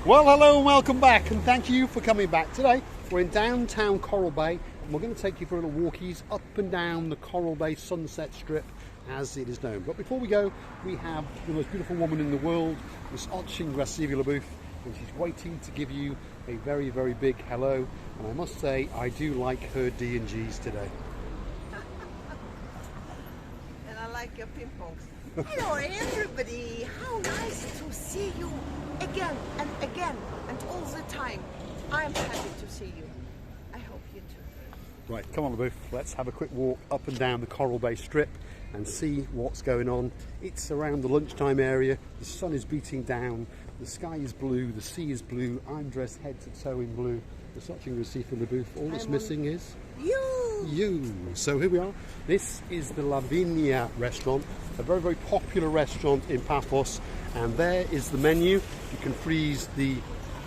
Well, hello and welcome back, and thank you for coming back. Today we're in downtown Coral Bay, and we're going to take you for little walkies up and down the Coral Bay Sunset Strip as it is known. But before we go, we have the most beautiful woman in the world, Miss Othellos, and she's waiting to give you a very, very big hello. And I must say, I do like her D&Gs today. And I like your ping pongs. Hello everybody, how nice to see you again and all the time. I'm happy to see you. I hope you too. Right, come on LaBouffe, let's have a quick walk up and down the Coral Bay Strip and see what's going on. It's around the lunchtime area, the sun is beating down, the sky is blue, the sea is blue, I'm dressed head to toe in blue. We're watching the sea for LaBouffe. All that's missing is you. So here we are. This is the Andrea Restaurant, a very, very popular restaurant in Paphos, and there is the menu. You can freeze the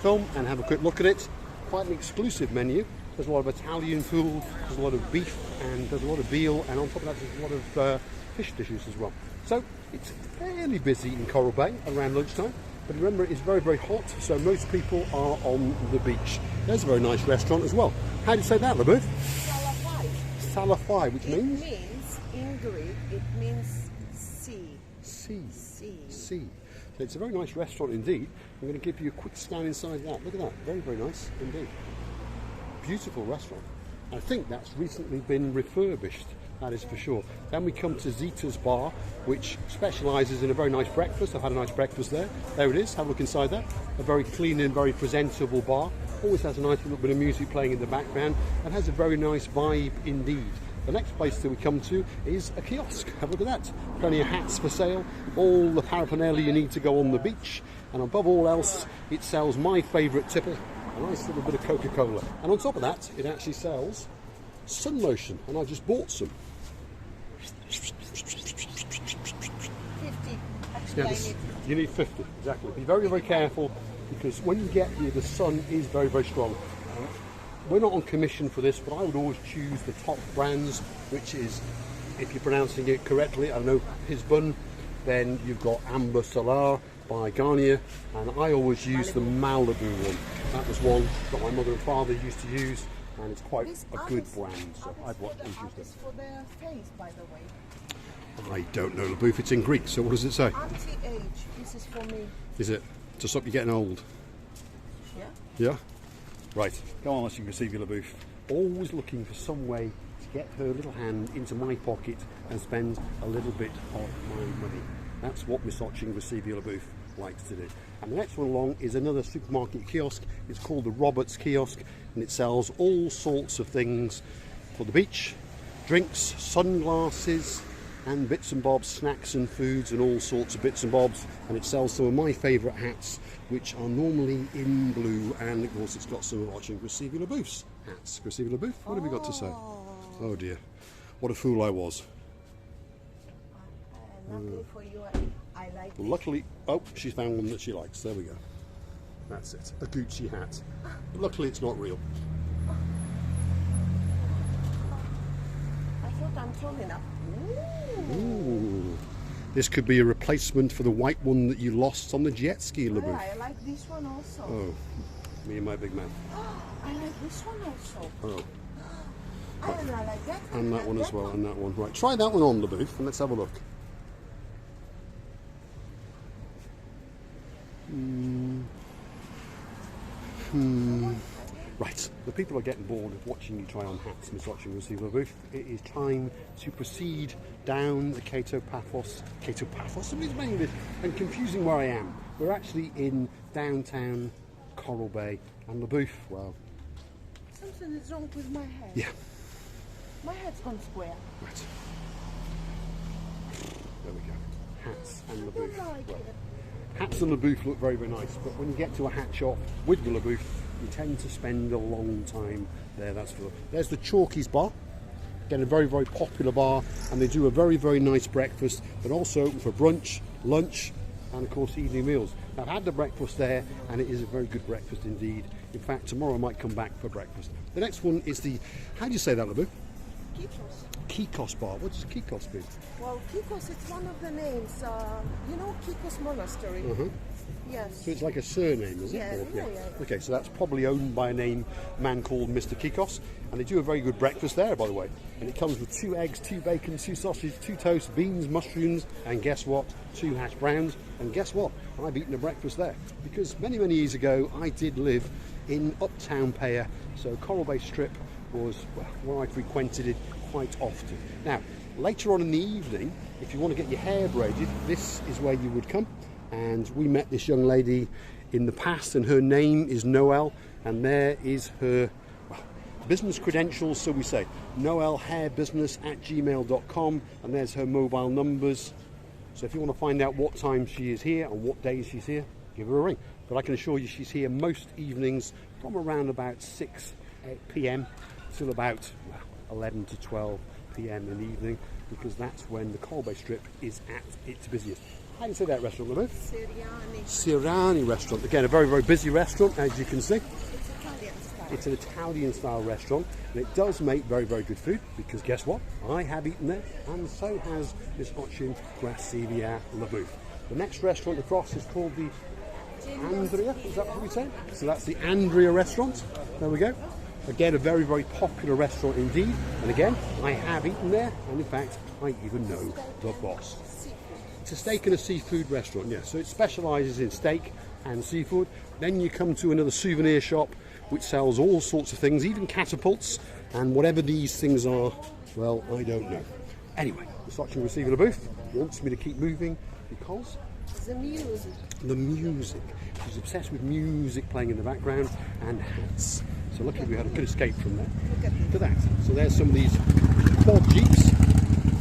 film and have a quick look at it. Quite an exclusive menu. There's a lot of Italian food, there's a lot of beef, and there's a lot of veal, and on top of that there's a lot of fish dishes as well. So it's fairly busy in Coral Bay around lunchtime, but remember it's very, very hot, so most people are on the beach. There's a very nice restaurant as well. How do you say that, LaBouffe? Salafai, which means? It means, in Greek, it means sea. Sea. So it's a very nice restaurant indeed. I'm going to give you a quick scan inside that. Look at that, very, very nice indeed. Beautiful restaurant. I think that's recently been refurbished, that is for sure. Then we come to Vita's Bar, which specialises in a very nice breakfast. I've had a nice breakfast there. There it is, have a look inside that. A very clean and very presentable bar. Always has a nice little bit of music playing in the background and has a very nice vibe indeed. The next place that we come to is a kiosk. Have a look at that. Plenty of hats for sale, all the paraphernalia you need to go on the beach, and above all else, it sells my favourite tipple, a nice little bit of Coca-Cola. And on top of that, it actually sells sun lotion, and I just bought some. 50. Yes, you need 50, exactly. Be very, very careful, because when you get here, the sun is very, very strong. We're not on commission for this, but I would always choose the top brands, which is, if you're pronouncing it correctly, I know his bun, then you've got Amber Solar by Garnier, and I always use the Malibu one. That was one that my mother and father used to use, and it's quite a good brand, so I've used it. For their face, by the way. I don't know, LaBouffe, it's in Greek, so what does it say? Anti-age, this is for me. Is it? To stop you getting old? Yeah? Yeah? Right, go on, let's receive you, LaBouffe. Always looking for some way to get her little hand into my pocket and spend a little bit of my money. That's what Miss Receive you, LaBouffe likes to do. And the next one along is another supermarket kiosk. It's called the Roberts Kiosk, and it sells all sorts of things for the beach, drinks, sunglasses, and bits and bobs, snacks and foods and all sorts of bits and bobs, and it sells some of my favourite hats, which are normally in blue, and of course it's got some of Receive you, LaBouffe's hats. Receive you, LaBouffe, what have you got to say? Oh dear, what a fool I was. Luckily for you, I like Well, luckily, oh, she's found one that she likes. There we go. That's it, a Gucci hat. But luckily it's not real. I thought I'm tall enough. Ooh. This could be a replacement for the white one that you lost on the jet ski, LaBouffe. I like this one also. Oh, me and my big man. I like this one also. Oh. And I like that one. And that one as well, and that one. Right, try that one on, LaBouffe, and let's have a look. Right, the people are getting bored of watching you try on hats, Miss Receive LaBouffe. It is time to proceed down the Paphos. I'm explaining this and confusing where I am. We're actually in downtown Coral Bay, and LaBouffe, well... Something is wrong with my head. Yeah. My head's gone square. Right. There we go. Hats and I LaBouffe. don't like it. Hats and LaBouffe look very, very nice, but when you get to a hat shop with the LaBouffe, you tend to spend a long time there, that's for. There's the Chorikis Bar, again a very, very popular bar, and they do a very, very nice breakfast, but also open for brunch, lunch, and of course evening meals. Now, I've had the breakfast there, and it is a very good breakfast indeed. In fact, tomorrow I might come back for breakfast. The next one is the, how do you say that, LaBouffe? Kiosk Bar. What does Kiosk mean? Well, Kiosk, it's one of the names. You know Kiosk Monastery? Yes. So it's like a surname, is it? Yeah, Or- yeah, yeah. Okay, so that's probably owned by a man called Mr. Kiosk, and they do a very good breakfast there, by the way. And it comes with 2 eggs, 2 bacon, 2 sausages, 2 toasts, beans, mushrooms, and guess what? 2 hash browns. And guess what? I've eaten a breakfast there because many, many years ago I did live in Uptown Payer, so Coral Bay Strip was where I frequented it quite often. Now, later on in the evening, if you want to get your hair braided, this is where you would come. And we met this young lady in the past, and her name is Noelle, and there is her business credentials, so we say noellehairbusiness@gmail.com, and there's her mobile numbers. So if you want to find out what time she is here and what days she's here, give her a ring. But I can assure you she's here most evenings from around about 6 p.m. till about 11 to 12 p.m. in the evening, because that's when the Coral Bay Strip is at its busiest. How do you say that restaurant, Lou? Siriani restaurant. Again, a very, very busy restaurant, as you can see. It's Italian style. It's an Italian style restaurant, and it does make very, very good food, because guess what? I have eaten there, and so has Miss Ochin Gracilia Labouf. The next restaurant across is called the Andrea, is that what we say? So that's the Andrea Restaurant. There we go. Again, a very, very popular restaurant indeed. And again, I have eaten there, and in fact, I even know the boss. It's a steak and a seafood restaurant, yeah. So it specialises in steak and seafood. Then you come to another souvenir shop which sells all sorts of things, even catapults, and whatever these things are, well, I don't know. Anyway, Miss Ochin Gracilia Labouf wants me to keep moving because The music. the music. She's obsessed with music playing in the background and hats. So luckily we had a good escape from that. Look at that. So there's some of these quad jeeps.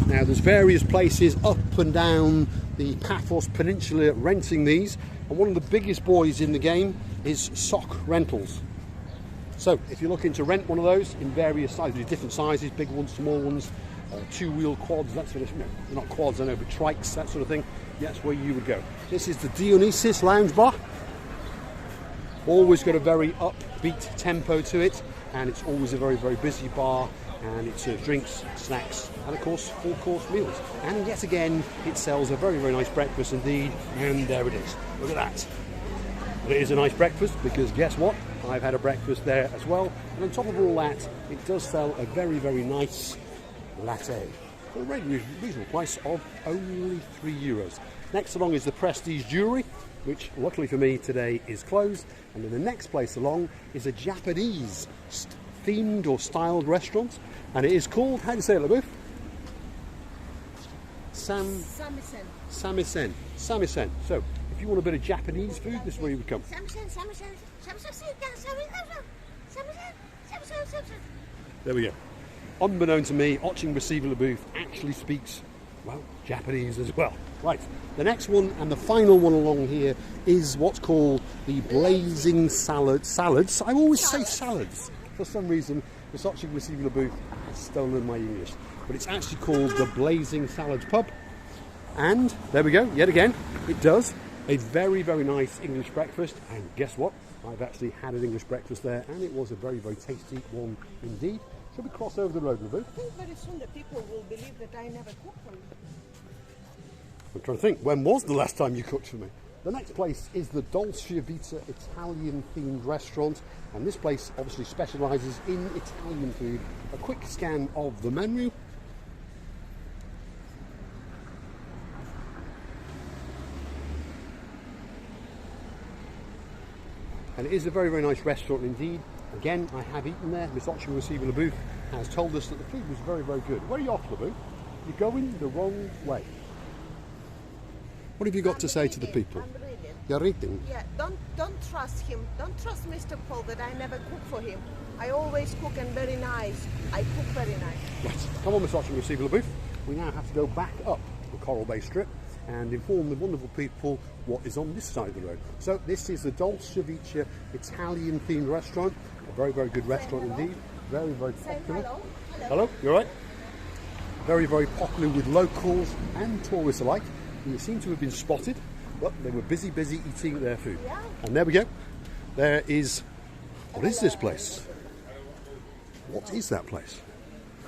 Now there's various places up and down the Paphos Peninsula renting these, and one of the biggest boys in the game is Sock Rentals. So if you're looking to rent one of those in various sizes, different sizes, big ones, small ones, 2-wheel quads, that sort of, no, not quads I know, but trikes, that sort of thing, that's where you would go. This is the Dionysius Lounge Bar. Always got a very upbeat tempo to it, and it's always a very, very busy bar, and it serves drinks, snacks, and of course full-course meals. And yet again, it sells a very, very nice breakfast indeed, and there it is. Look at that. But it is a nice breakfast, because guess what? I've had a breakfast there as well, and on top of all that, it does sell a very, very nice latte for a reasonable price of only €3. Next along is the Prestige Jewellery, which luckily for me today is closed, and then the next place along is a Japanese themed or styled restaurant, and it is called, how do you say it, Labouf? Samisen. So if you want a bit of Japanese food, this is where you would come. There we go. Unbeknown to me, Ochin Gracilia Labouf actually speaks, well, Japanese as well. Right, the next one and the final one along here is what's called the Blazing Salads. I always say salads. For some reason, Miss Ochin Gracilia Labouf has stolen my English. But it's actually called the Blazing Salads Pub. And there we go, yet again, it does a very, very nice English breakfast. And guess what? I've actually had an English breakfast there, and it was a very, very tasty one indeed. Shall we cross over the road, Labouf? I think very soon the people will believe that I never cook for you. I'm trying to think, when was the last time you cooked for me? The next place is the Dolce Vita Italian themed restaurant, and this place obviously specialises in Italian food. A quick scan of the menu. And it is a very, very nice restaurant indeed. Again, I have eaten there. Miss Ochin Gracilia Labouf has told us that the food was very, very good. Where are you off, Labouf? You're going the wrong way. What have you got to say to the people? I'm reading. You're reading? Yeah, don't trust him. Don't trust Mr. Paul that I never cook for him. I always cook and very nice. I cook very nice. Right, come on, Miss Ochin Gracilia Labouf. We now have to go back up the Coral Bay Strip and inform the wonderful people what is on this side of the road. So this is the Dolce Vita Italian themed restaurant. A very, very good restaurant indeed. Very, very popular. Hello. Hello, you all right? Very, very popular with locals and tourists alike. You seem to have been spotted, but they were busy eating their food. Yeah. And there we go. There is, what is this place? What is that place?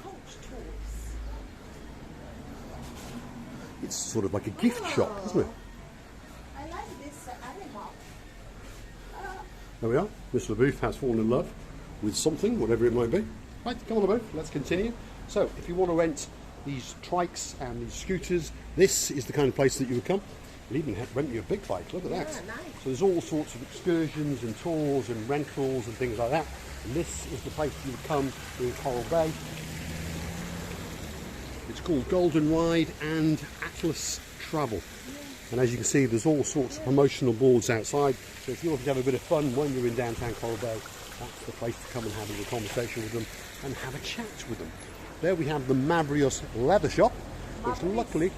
Coach tours. It's sort of like a gift shop, isn't it? I like this. I like There we are. Mr. LaBouffe has fallen in love with something, whatever it might be. Right, come on LaBouffe, let's continue. So, if you want to rent these trikes and these scooters, this is the kind of place that you would come. You'll even rent you a big bike, look at that. Nice. So there's all sorts of excursions and tours and rentals and things like that. And this is the place you would come in Coral Bay. It's called Golden Ride and Atlas Travel. And as you can see, there's all sorts of promotional boards outside. So if you're looking to have a bit of fun when you're in downtown Coral Bay, that's the place to come and have a little conversation with them and have a chat with them. There we have the Mavrios leather shop, which luckily,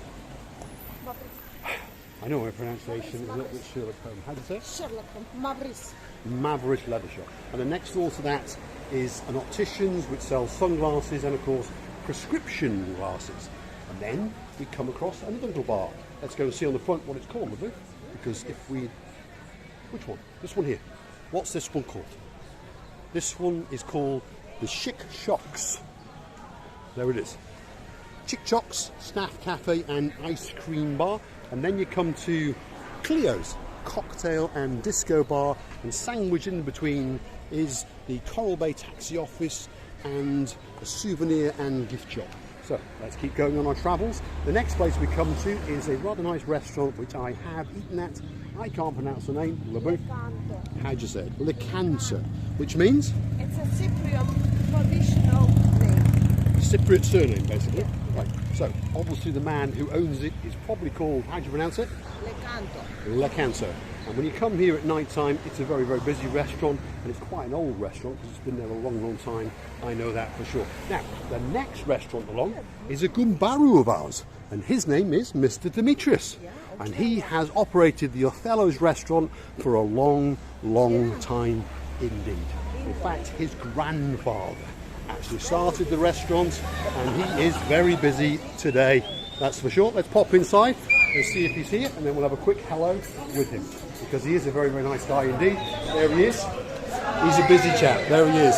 I know my pronunciation is a little bit Sherlock Holmes. How do you say it? Sherlock Holmes. Mavrios leather shop. And then next door to that is an optician's which sells sunglasses and of course prescription glasses. And then we come across another little bar. Let's go and see on the front what it's called, will we? Because if we... Which one? This one here. What's this one called? This one is called the Chic Shocks. There it is. Chic Shocks, Snack Cafe and Ice Cream Bar. And then you come to Cleo's Cocktail and Disco Bar. And sandwiched in between is the Coral Bay Taxi Office and a souvenir and gift shop. So let's keep going on our travels. The next place we come to is a rather nice restaurant which I have eaten at. I can't pronounce the name. LaBouffe. How'd you say it? Lecanto, which means? It's a Cypriot traditional name. Cypriot surname, basically. Yeah. Right. So obviously the man who owns it is probably called, how do you pronounce it? Lecanto. And when you come here at night time, it's a very, very busy restaurant, and it's quite an old restaurant because it's been there a long, long time. I know that for sure. Now, the next restaurant along is a Gumbaru of ours, and his name is Mr. Demetrius. And he has operated the Othellos restaurant for a long, long time indeed. In fact, his grandfather actually started the restaurant, and he is very busy today, that's for sure. Let's pop inside and see if he's here, and then we'll have a quick hello with him, because he is a very, very nice guy indeed. There he is. He's a busy chap. There he is.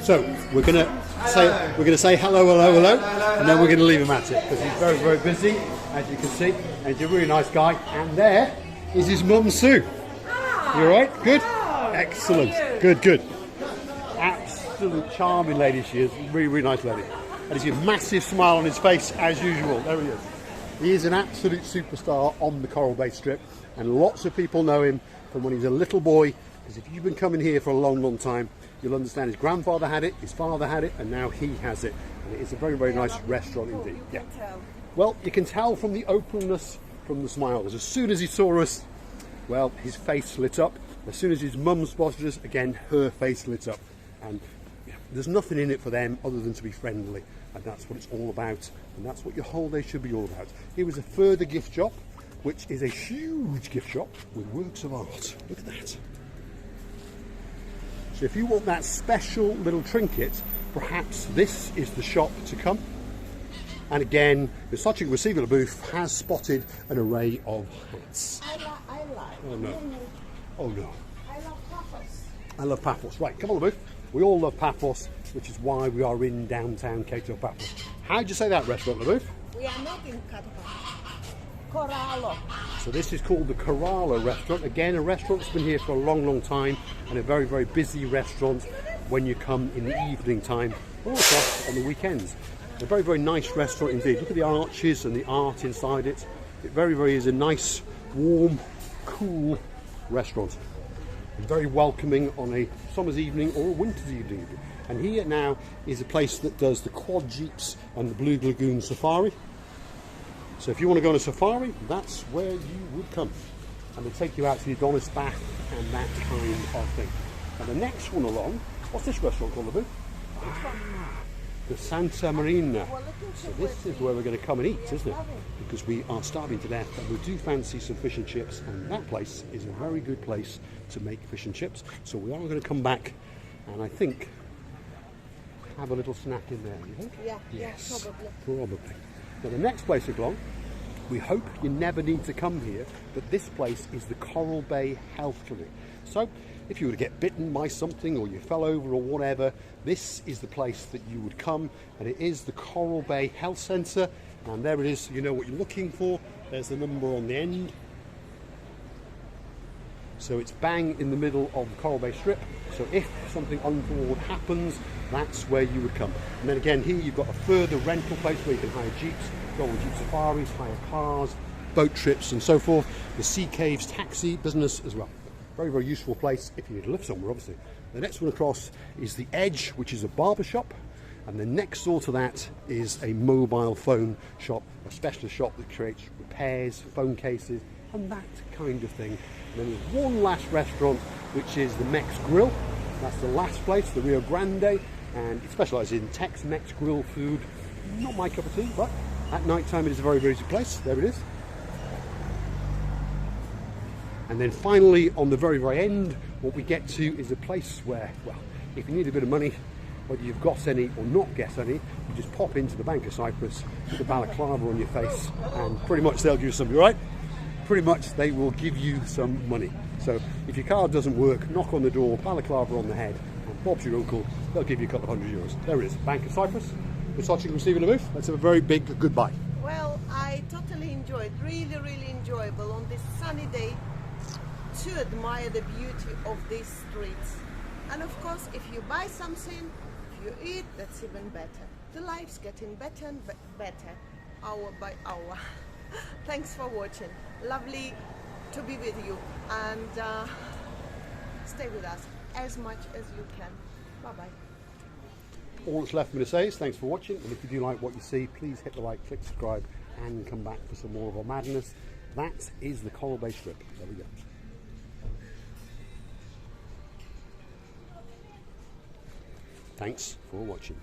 So we're going to say hello, hello, hello, and then we're going to leave him at it because he's very, very busy, as you can see, and he's a really nice guy. And there is his mum Sue. You all right? Good. Excellent. Good. Good. Absolute charming lady she is. Really, really nice lady. And he's got a massive smile on his face as usual. There he is. He is an absolute superstar on the Coral Bay Strip, and lots of people know him from when he's a little boy, because if you've been coming here for a long, long time, you'll understand his grandfather had it, his father had it, and now he has it. And it is a very, very nice restaurant indeed. Yeah. Well, you can tell from the openness, from the smiles. As soon as he saw us, well, his face lit up. As soon as his mum spotted us, again, her face lit up. And there's nothing in it for them other than to be friendly. And that's what it's all about, and that's what your whole day should be all about. Here was a further gift shop, which is a huge gift shop with works of art. Look at that. So if you want that special little trinket, perhaps this is the shop to come. And again, the Sachik Receiver booth has spotted an array of hats. I like. Oh no. Oh no. I love Paphos. I love Paphos. Right, come on, LaBouffe. We all love Paphos, which is why we are in downtown Cato Paphos. How'd you say that restaurant, LaBouffe? We are not in Corallo. So this is called the Corallo restaurant. Again, a restaurant that's been here for a long, long time, and a very, very busy restaurant when you come in the evening time, or also on the weekends. A very, very nice restaurant indeed. Look at the arches and the art inside it. It very, very is a nice, warm, cool restaurant. Very welcoming on a summer's evening or a winter's evening. And here now is a place that does the quad jeeps and the Blue Lagoon safari. So if you want to go on a safari, that's where you would come. And they take you out to the Adonis bath and that kind of thing. And the next one along, what's this restaurant called, LaBouffe? The Santa Marina. So this is where we're going to come and eat, isn't it? Because we are starving to death, and we do fancy some fish and chips, and that place is a very good place to make fish and chips. So we are going to come back and I think have a little snack in there, you think? Yeah, yes, yeah, probably. Now the next place along, we hope you never need to come here, but this place is the Coral Bay Health Clinic. So if you were to get bitten by something or you fell over or whatever, this is the place that you would come, and it is the Coral Bay Health Centre, and there it is, so you know what you're looking for. There's the number on the end. So it's bang in the middle of the Coral Bay Strip. So if something untoward happens, that's where you would come. And then again, here you've got a further rental place where you can hire jeeps, go on jeep safaris, hire cars, boat trips and so forth. The Sea Caves taxi business as well. Very, very useful place if you need to live somewhere, obviously. The next one across is the Edge, which is a barber shop. And then next door to that is a mobile phone shop, a specialist shop that creates repairs, phone cases, and that kind of thing. And then there's one last restaurant, which is the Mex Grill. That's the last place, the Rio Grande, and it specialises in Tex-Mex grill food. Not my cup of tea, but at night time it is a very, very good place. There it is. And then finally, on the very, very end, what we get to is a place where, well, if you need a bit of money, whether you've got any or not get any, you just pop into the Bank of Cyprus with the balaclava on your face, and pretty much they'll give you some, right? Pretty much they will give you some money. So if your card doesn't work, knock on the door, balaclava on the head, and Bob's your uncle, they'll give you a couple of €100. There it is, Bank of Cyprus. We're watching from Steve in the booth. Let's have a very big goodbye. Well, I totally enjoyed, really, really enjoyable on this sunny day to admire the beauty of these streets. And of course, if you buy something, if you eat, that's even better. The life's getting better and better, hour by hour. Thanks for watching. Lovely to be with you, and stay with us as much as you can. Bye-bye. All that's left for me to say is thanks for watching, and if you do like what you see, please hit the like, click subscribe, and come back for some more of our madness. That is the Coral Bay Strip. There we go. Thanks for watching.